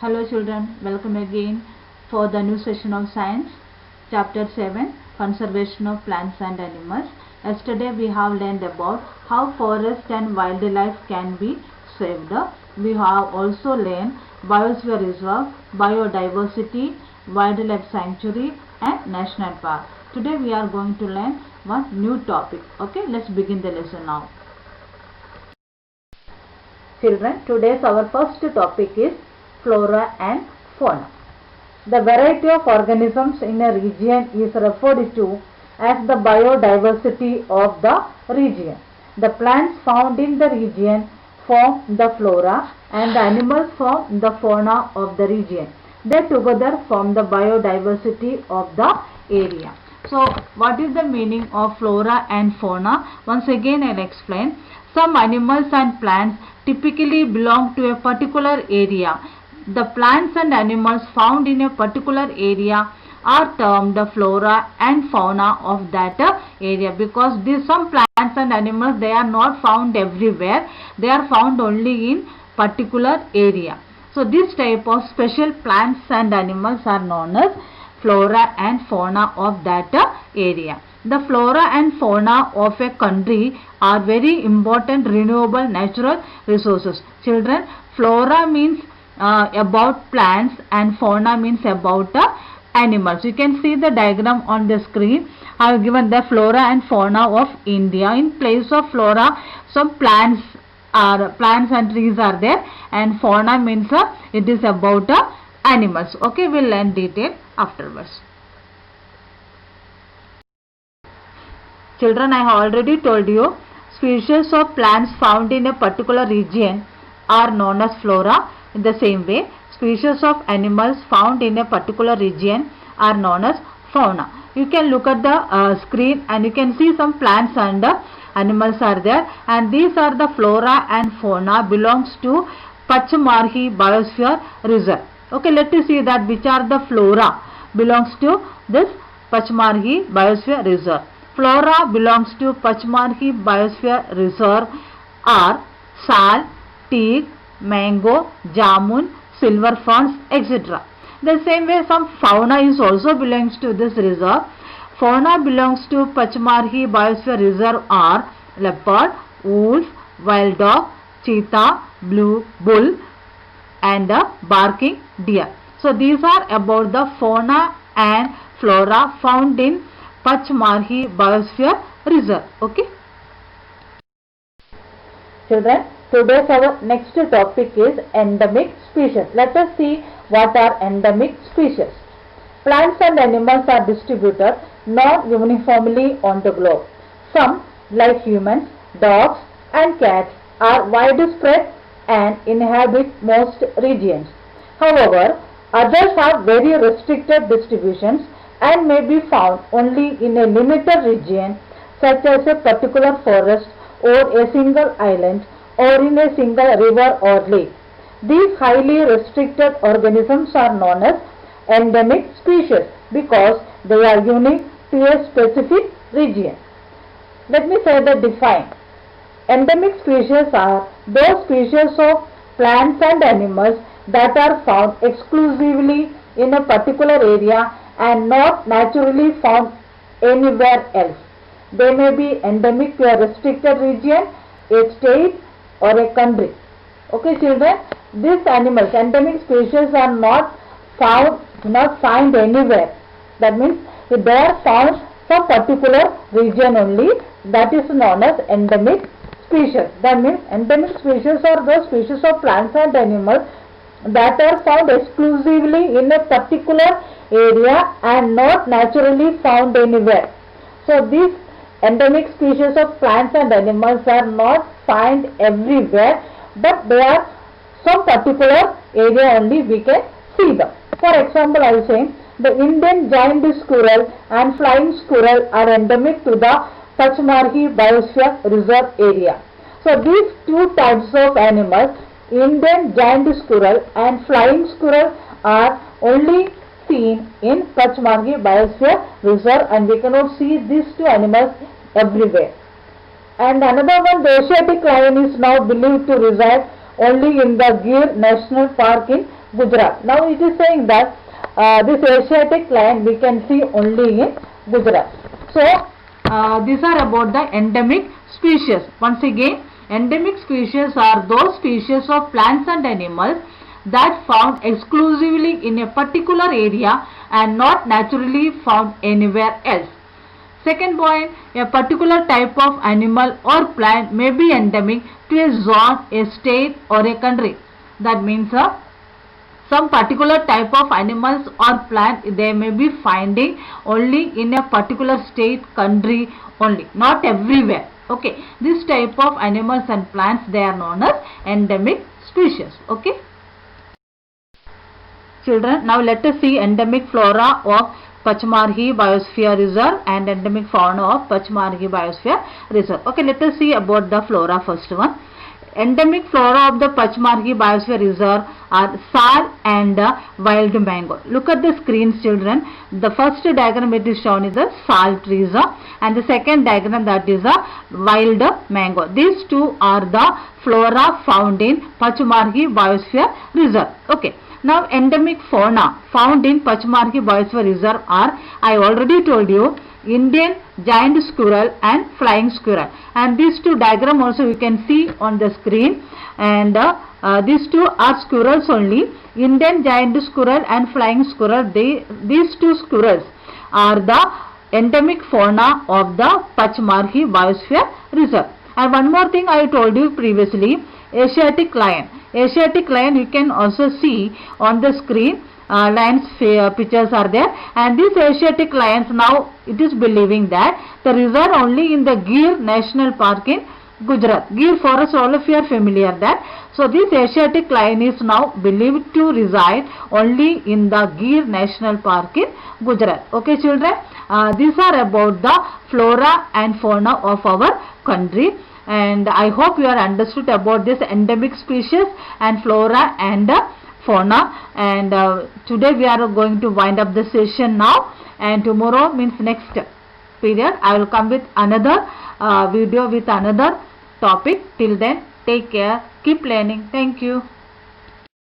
Hello children, welcome again for the new session of science, chapter 7, conservation of plants and animals. Yesterday we have learned about how forest and wildlife can be saved. We have also learned biosphere reserve, biodiversity, wildlife sanctuary and national park. Today we are going to learn one new topic. Okay, let's begin the lesson now. Children, today's our first topic is flora and fauna. The variety of organisms in a region is referred to as the biodiversity of the region. The plants found in the region form the flora and the animals form the fauna of the region. They together form the biodiversity of the area. So, what is the meaning of flora and fauna? Once again, I will explain. Some animals and plants typically belong to a particular area. The plants and animals found in a particular area are termed the flora and fauna of that area, because some plants and animals, they are not found everywhere. They are found only in particular area. So this type of special plants and animals are known as flora and fauna of that area. The flora and fauna of a country are very important renewable natural resources. Children, flora means about plants and fauna means about animals. You can see the diagram on the screen. I have given the flora and fauna of India. In place of flora, some plants and trees are there, and fauna means it is about animals. Okay, we'll learn detail afterwards. Children, I have already told you, species of plants found in a particular region are known as flora. In the same way, species of animals found in a particular region are known as fauna. You can look at the screen and you can see some plants and animals are there, and these are the flora and fauna belongs to Pachmarhi Biosphere Reserve. Okay, let us see that which are the flora belongs to this Pachmarhi Biosphere Reserve. Flora belongs to Pachmarhi Biosphere Reserve are sal, teak, mango, jamun, silver ferns, etc. The same way some fauna is also belongs to this reserve. Fauna belongs to Pachmarhi Biosphere Reserve are leopard, wolf, wild dog, cheetah, blue bull and barking deer. So these are about the fauna and flora found in Pachmarhi Biosphere Reserve. Okay. Children, today's our next topic is endemic species. Let us see what are endemic species. Plants and animals are distributed not uniformly on the globe. Some, like humans, dogs and cats, are widespread and inhabit most regions. However, others have very restricted distributions and may be found only in a limited region, such as a particular forest or a single island or in a single river or lake. These highly restricted organisms are known as endemic species because they are unique to a specific region. Let me say the define. Endemic species are those species of plants and animals that are found exclusively in a particular area and not naturally found anywhere else. They may be endemic to a restricted region, a state or a country. Okay children, these animals, endemic species are not found anywhere. That means if they are found some particular region only, that is known as endemic species. That means endemic species are those species of plants and animals that are found exclusively in a particular area and not naturally found anywhere. So these endemic species of plants and animals are not found everywhere, but they are some particular area only we can see them. For example, I will say the Indian giant squirrel and flying squirrel are endemic to the Pachmarhi Biosphere Reserve area. So these two types of animals, Indian giant squirrel and flying squirrel, are only seen in Pachmarhi Biosphere Reserve, and we cannot see these two animals everywhere. And another one, the Asiatic lion, is now believed to reside only in the Gir National Park in Gujarat. Now it is saying that this Asiatic lion we can see only in Gujarat. So these are about the endemic species. Once again, endemic species are those species of plants and animals that found exclusively in a particular area and not naturally found anywhere else. Second point, a particular type of animal or plant may be endemic to a zone, a state or a country. That means some particular type of animals or plant they may be finding only in a particular state, country only, not everywhere. Okay, this type of animals and plants they are known as endemic species. Okay. Children, now let us see endemic flora of Pachmarhi Biosphere Reserve and endemic fauna of Pachmarhi Biosphere Reserve. Okay, let us see about the flora first one. Endemic flora of the Pachmarhi Biosphere Reserve are sal and wild mango. Look at the screens, children. The first diagram it is shown is the sal trees and the second diagram that is a wild mango. These two are the flora found in Pachmarhi Biosphere Reserve. Okay. Now endemic fauna found in Pachmarhi Biosphere Reserve are, I already told you, Indian giant squirrel and flying squirrel, and these two diagram also you can see on the screen, and these two are squirrels only, Indian giant squirrel and flying squirrel. These two squirrels are the endemic fauna of the Pachmarhi Biosphere Reserve. And one more thing I told you previously, Asiatic lion. Asiatic lion you can also see on the screen. Lions pictures are there, and these Asiatic lions, now it is believing that the reside only in the Gir National Park in Gujarat. Gir forest, all of you are familiar that. So this Asiatic lion is now believed to reside only in the Gir National Park in Gujarat. Okay children, these are about the flora and fauna of our country. And I hope you are understood about this endemic species and flora and fauna. And today we are going to wind up the session now, and tomorrow means next period I will come with another video with another topic. Till then, take care, keep learning. Thank you.